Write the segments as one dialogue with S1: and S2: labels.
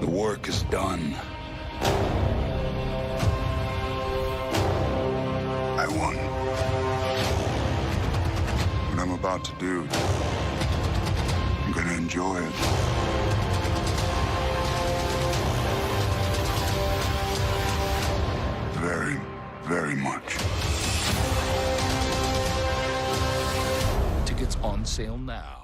S1: The work is done. I won. What I'm about to do, I'm gonna enjoy it. Very, very much.
S2: Tickets on sale now.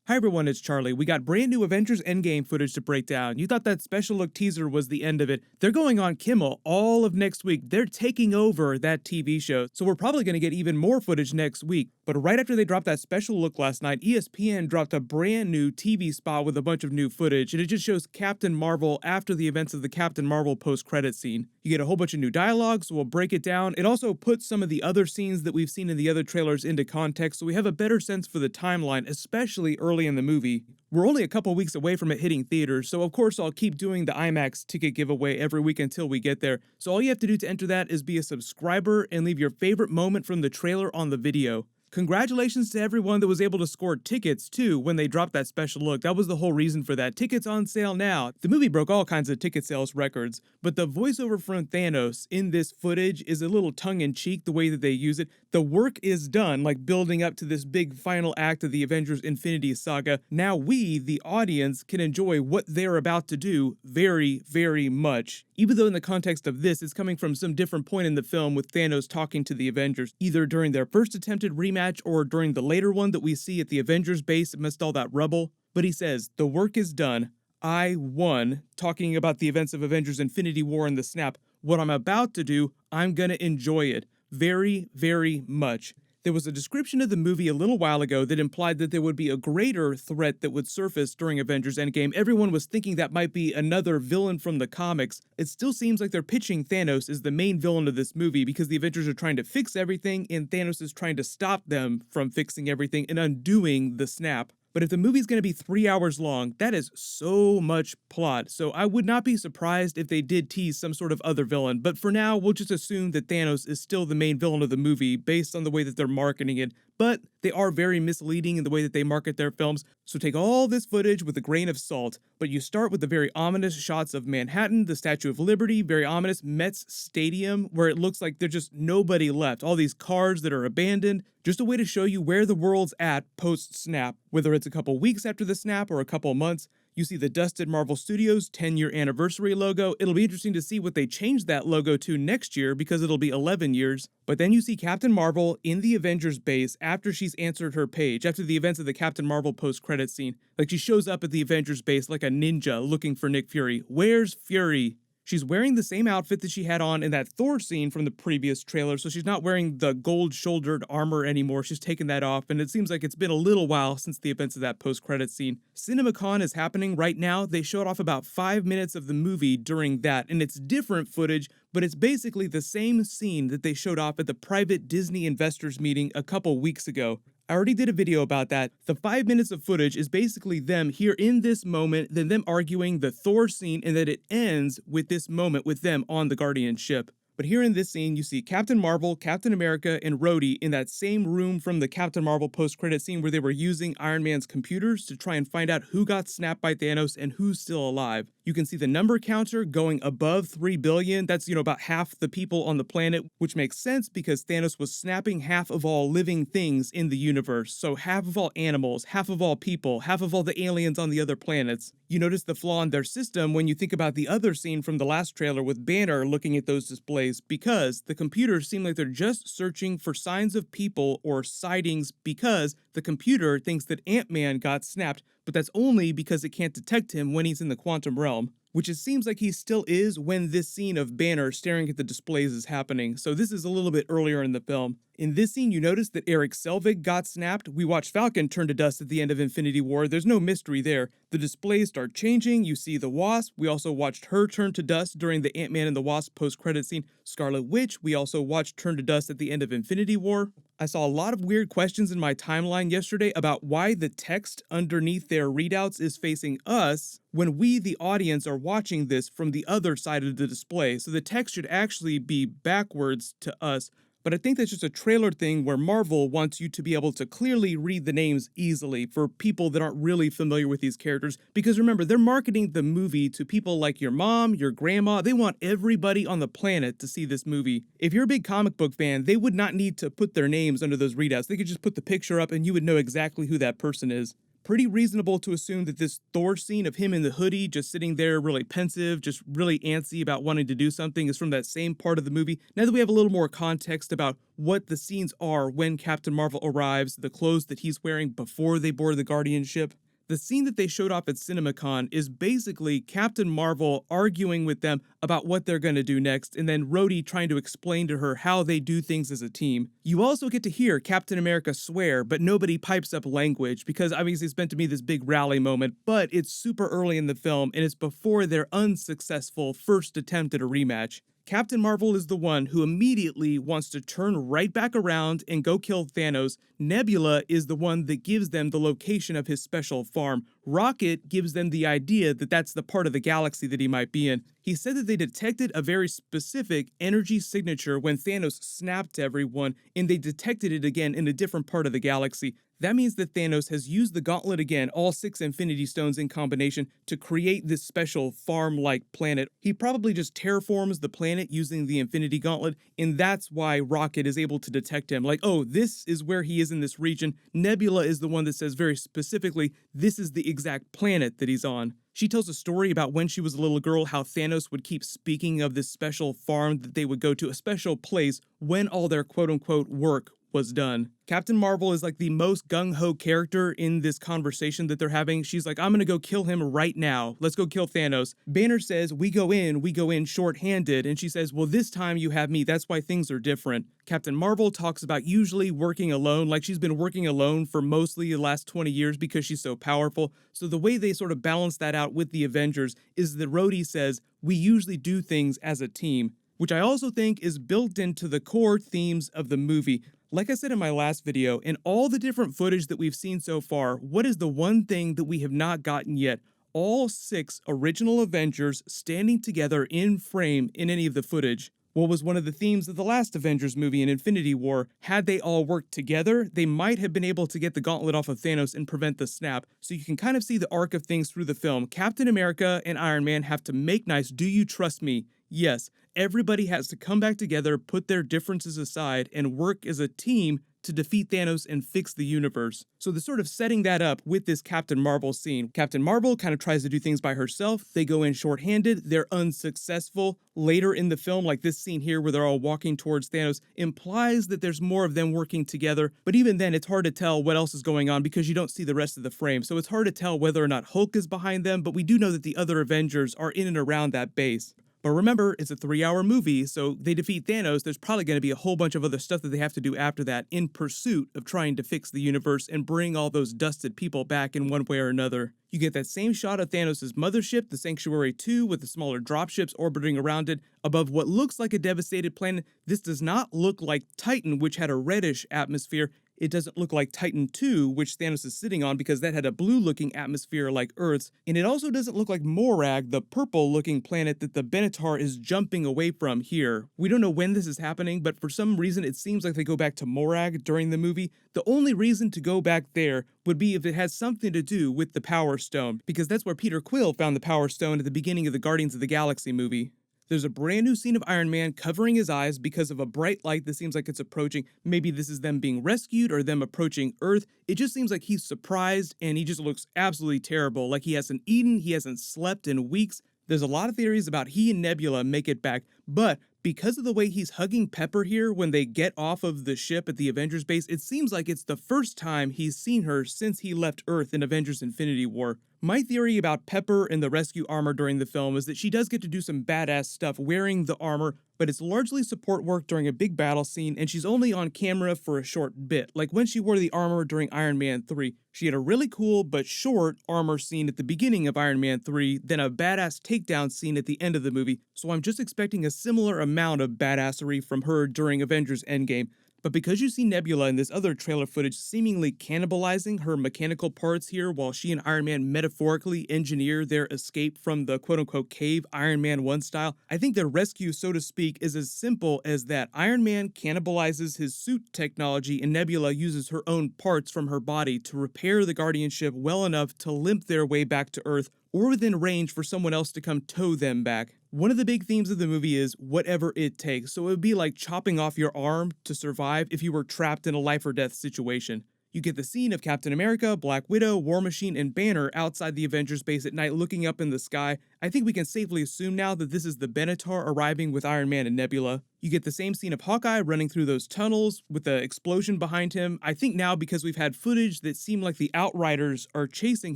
S3: Hi everyone, it's Charlie. We got brand new Avengers Endgame footage to break down. You thought that special look teaser was the end of it. They're going on Kimmel all of next week. They're taking over that TV show. So we're probably going to get even more footage next week. But right after they dropped that special look last night, ESPN dropped a brand new TV spot with a bunch of new footage. And it just shows Captain Marvel after the events of the Captain Marvel post-credit scene. You get a whole bunch of new dialogue, so we'll break it down. It also puts some of the other scenes that we've seen in the other trailers into context, so we have a better sense for the timeline, especially early in the movie. We're only a couple weeks away from it hitting theaters, so of course I'll keep doing the IMAX ticket giveaway every week until we get there. So all you have to do to enter that is be a subscriber and leave your favorite moment from the trailer on the video. Congratulations to everyone that was able to score tickets, too, when they dropped that special look. That was the whole reason for that. Tickets on sale now. The movie broke all kinds of ticket sales records, but the voiceover from Thanos in this footage is a little tongue-in-cheek the way that they use it. The work is done, like building up to this big final act of the Avengers Infinity Saga. Now we, the audience, can enjoy what they're about to do very, very much. Even though in the context of this, it's coming from some different point in the film with Thanos talking to the Avengers, either during their first attempted rematch or during the later one that we see at the Avengers base amidst all that rubble. But he says, the work is done. I won, talking about the events of Avengers Infinity War and the snap. What I'm about to do, I'm gonna enjoy it very, very much. There was a description of the movie a little while ago that implied that there would be a greater threat that would surface during Avengers Endgame. Everyone was thinking that might be another villain from the comics. It still seems like they're pitching Thanos as the main villain of this movie because the Avengers are trying to fix everything and Thanos is trying to stop them from fixing everything and undoing the snap. But if the movie's going to be 3 hours long, that is so much plot. So I would not be surprised if they did tease some sort of other villain. But for now, we'll just assume that Thanos is still the main villain of the movie based on the way that they're marketing it. But they are very misleading in the way that they market their films. So take all this footage with a grain of salt. But you start with the very ominous shots of Manhattan, the Statue of Liberty, very ominous Mets Stadium, where it looks like there's just nobody left. All these cars that are abandoned. Just a way to show you where the world's at post-snap. Whether it's a couple weeks after the snap or a couple months, you see the dusted Marvel Studios 10-year anniversary logo. It'll be interesting to see what they change that logo to next year because it'll be 11 years. But then you see Captain Marvel in the Avengers base after she's answered her page, after the events of the Captain Marvel post-credit scene. Like she shows up at the Avengers base like a ninja looking for Nick Fury. Where's Fury? She's wearing the same outfit that she had on in that Thor scene from the previous trailer, so she's not wearing the gold-shouldered armor anymore. She's taken that off, and it seems like it's been a little while since the events of that post-credit scene. Cinemacon is happening right now. They showed off about 5 minutes of the movie during that, and it's different footage, but it's basically the same scene that they showed off at the private Disney investors meeting a couple weeks ago. I already did a video about that. The 5 minutes of footage is basically them here in this moment, then them arguing the Thor scene, and that it ends with this moment with them on the Guardian ship. But here in this scene, you see Captain Marvel, Captain America, and Rhodey in that same room from the Captain Marvel post-credit scene where they were using Iron Man's computers to try and find out who got snapped by Thanos and who's still alive. You can see the number counter going above 3 billion. That's, about half the people on the planet, which makes sense because Thanos was snapping half of all living things in the universe. So half of all animals, half of all people, half of all the aliens on the other planets. You notice the flaw in their system when you think about the other scene from the last trailer with Banner looking at those displays, because the computers seem like they're just searching for signs of people or sightings because the computer thinks that Ant-Man got snapped, but that's only because it can't detect him when he's in the quantum realm. Which it seems like he still is when this scene of Banner staring at the displays is happening, so this is a little bit earlier in the film. In this scene, you notice that Eric Selvig got snapped. We watch Falcon turn to dust at the end of Infinity War. There's no mystery there. The displays start changing. You see the Wasp. We also watched her turn to dust during the Ant-Man and the Wasp post-credit scene. Scarlet Witch, we also watched turn to dust at the end of Infinity War. I saw a lot of weird questions in my timeline yesterday about why the text underneath their readouts is facing us when we, the audience, are watching this from the other side of the display. So the text should actually be backwards to us. But I think that's just a trailer thing where Marvel wants you to be able to clearly read the names easily for people that aren't really familiar with these characters. Because remember, they're marketing the movie to people like your mom, your grandma. They want everybody on the planet to see this movie. If you're a big comic book fan, they would not need to put their names under those readouts. They could just put the picture up and you would know exactly who that person is. Pretty reasonable to assume that this Thor scene of him in the hoodie, just sitting there really pensive, just really antsy about wanting to do something, is from that same part of the movie. Now that we have a little more context about what the scenes are when Captain Marvel arrives, the clothes that he's wearing before they board the Guardian ship, the scene that they showed off at Cinemacon is basically Captain Marvel arguing with them about what they're going to do next, and then Rhodey trying to explain to her how they do things as a team. You also get to hear Captain America swear, but nobody pipes up language, because obviously it's meant to be this big rally moment, but it's super early in the film, and it's before their unsuccessful first attempt at a rematch. Captain Marvel is the one who immediately wants to turn right back around and go kill Thanos. Nebula is the one that gives them the location of his special farm. Rocket gives them the idea that that's the part of the galaxy that he might be in. He said that they detected a very specific energy signature when Thanos snapped everyone, and they detected it again in a different part of the galaxy. That means that Thanos has used the gauntlet again, all 6 Infinity Stones in combination, to create this special farm-like planet. He probably just terraforms the planet using the Infinity Gauntlet, and that's why Rocket is able to detect him. Like, oh, this is where he is in this region. Nebula is the one that says very specifically, this is the exact planet that he's on. She tells a story about when she was a little girl, how Thanos would keep speaking of this special farm that they would go to, a special place when all their quote-unquote work was done. Captain Marvel is like the most gung-ho character in this conversation that they're having. She's like, I'm gonna go kill him right now. Let's go kill Thanos. Banner says, we go in short-handed. And she says, well, this time you have me. That's why things are different. Captain Marvel talks about usually working alone, like she's been working alone for mostly the last 20 years because she's so powerful. So the way they sort of balance that out with the Avengers is that Rhodey says, we usually do things as a team, which I also think is built into the core themes of the movie. Like I said in my last video, in all the different footage that we've seen so far, what is the one thing that we have not gotten yet? All 6 original Avengers standing together in frame in any of the footage. What was one of the themes of the last Avengers movie in Infinity War? Had they all worked together, they might have been able to get the gauntlet off of Thanos and prevent the snap. So you can kind of see the arc of things through the film. Captain America and Iron Man have to make nice, do you trust me? Yes, everybody has to come back together, put their differences aside, and work as a team to defeat Thanos and fix the universe. So they're sort of setting that up with this Captain Marvel scene. Captain Marvel kind of tries to do things by herself. They go in short-handed. They're unsuccessful. Later in the film, like this scene here where they're all walking towards Thanos, implies that there's more of them working together. But even then, it's hard to tell what else is going on because you don't see the rest of the frame. So it's hard to tell whether or not Hulk is behind them, but we do know that the other Avengers are in and around that base. But remember, it's a 3-hour movie, so they defeat Thanos. There's probably going to be a whole bunch of other stuff that they have to do after that in pursuit of trying to fix the universe and bring all those dusted people back in one way or another. You get that same shot of Thanos' mothership, the Sanctuary 2, with the smaller dropships orbiting around it above what looks like a devastated planet. This does not look like Titan, which had a reddish atmosphere. It doesn't look like Titan 2, which Thanos is sitting on because that had a blue-looking atmosphere like Earth's, and it also doesn't look like Morag, the purple-looking planet that the Benatar is jumping away from here. We don't know when this is happening, but for some reason it seems like they go back to Morag during the movie. The only reason to go back there would be if it has something to do with the Power Stone, because that's where Peter Quill found the Power Stone at the beginning of the Guardians of the Galaxy movie. There's a brand new scene of Iron Man covering his eyes because of a bright light that seems like it's approaching. Maybe this is them being rescued or them approaching Earth. It just seems like he's surprised and he just looks absolutely terrible. Like he hasn't eaten, he hasn't slept in weeks. There's a lot of theories about he and Nebula make it back, but because of the way he's hugging Pepper here when they get off of the ship at the Avengers base, it seems like it's the first time he's seen her since he left Earth in Avengers Infinity War. My theory about Pepper and the rescue armor during the film is that she does get to do some badass stuff wearing the armor, but it's largely support work during a big battle scene, and she's only on camera for a short bit. Like when she wore the armor during Iron Man 3. She had a really cool but short armor scene at the beginning of Iron Man 3, then a badass takedown scene at the end of the movie, so I'm just expecting a similar amount of badassery from her during Avengers Endgame. But because you see Nebula in this other trailer footage seemingly cannibalizing her mechanical parts here while she and Iron Man metaphorically engineer their escape from the quote-unquote cave Iron Man 1 style, I think their rescue, so to speak, is as simple as that. Iron Man cannibalizes his suit technology and Nebula uses her own parts from her body to repair the Guardian ship well enough to limp their way back to Earth or within range for someone else to come tow them back. One of the big themes of the movie is whatever it takes, so it would be like chopping off your arm to survive if you were trapped in a life or death situation. You get the scene of Captain America, Black Widow, War Machine, and Banner outside the Avengers base at night looking up in the sky. I think we can safely assume now that this is the Benatar arriving with Iron Man and Nebula. You get the same scene of Hawkeye running through those tunnels with the explosion behind him. I think now because we've had footage that seem like the Outriders are chasing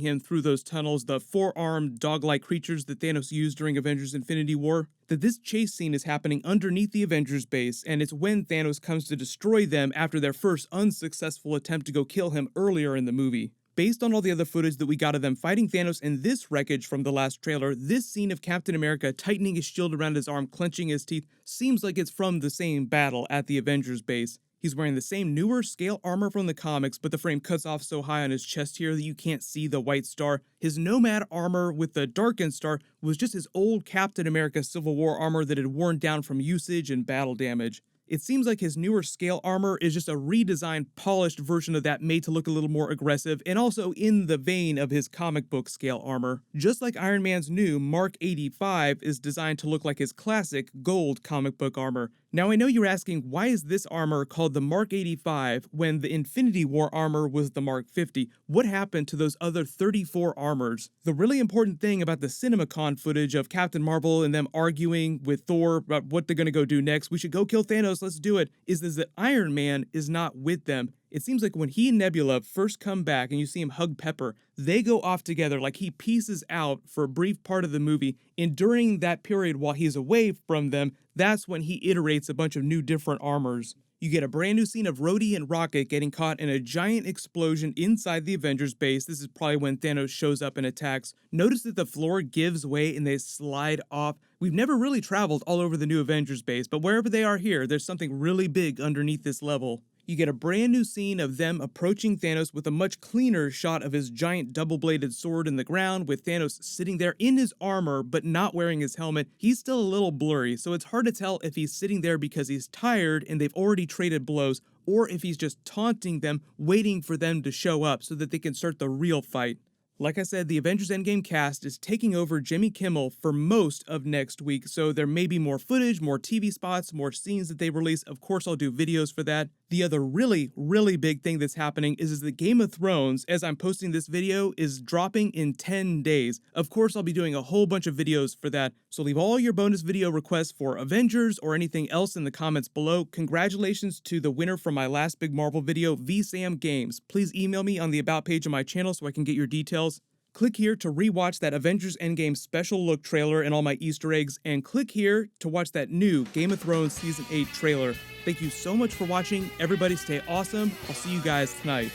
S3: him through those tunnels, the four-armed dog-like creatures that Thanos used during Avengers Infinity War, that this chase scene is happening underneath the Avengers base, and it's when Thanos comes to destroy them after their first unsuccessful attempt to go kill him earlier in the movie. Based on all the other footage that we got of them fighting Thanos and this wreckage from the last trailer, this scene of Captain America tightening his shield around his arm, clenching his teeth, seems like it's from the same battle at the Avengers base. He's wearing the same newer scale armor from the comics, but the frame cuts off so high on his chest here that you can't see the white star. His Nomad armor with the darkened star was just his old Captain America Civil War armor that had worn down from usage and battle damage. It seems like his newer scale armor is just a redesigned, polished version of that made to look a little more aggressive and also in the vein of his comic book scale armor. Just like Iron Man's new Mark 85 is designed to look like his classic gold comic book armor. Now I know you're asking, why is this armor called the Mark 85 when the Infinity War armor was the Mark 50? What happened to those other 34 armors? The really important thing about the Cinemacon footage of Captain Marvel and them arguing with Thor about what they're gonna go do next, we should go kill Thanos, let's do it, is that Iron Man is not with them. It seems like when he and Nebula first come back and you see him hug Pepper, they go off together like he pieces out for a brief part of the movie, and during that period while he's away from them, that's when he iterates a bunch of new different armors. You get a brand new scene of Rhodey and Rocket getting caught in a giant explosion inside the Avengers base. This is probably when Thanos shows up and attacks. Notice that the floor gives way and they slide off. We've never really traveled all over the new Avengers base, but wherever they are here, there's something really big underneath this level. You get a brand new scene of them approaching Thanos with a much cleaner shot of his giant double-bladed sword in the ground with Thanos sitting there in his armor but not wearing his helmet. He's still a little blurry, so it's hard to tell if he's sitting there because he's tired and they've already traded blows, or if he's just taunting them, waiting for them to show up so that they can start the real fight. Like I said, the Avengers Endgame cast is taking over Jimmy Kimmel for most of next week, so there may be more footage, more TV spots, more scenes that they release. Of course, I'll do videos for that. The other really big thing that's happening is that Game of Thrones, as I'm posting this video, is dropping in 10 days. Of course, I'll be doing a whole bunch of videos for that, so leave all your bonus video requests for Avengers or anything else in the comments below. Congratulations to the winner from my last big Marvel video, VSam Games. Please email me on the About page of my channel so I can get your details. Click here to rewatch that Avengers Endgame special look trailer and all my Easter eggs, and click here to watch that new Game of Thrones Season 8 trailer. Thank you so much for watching. Everybody stay awesome. I'll see you guys tonight.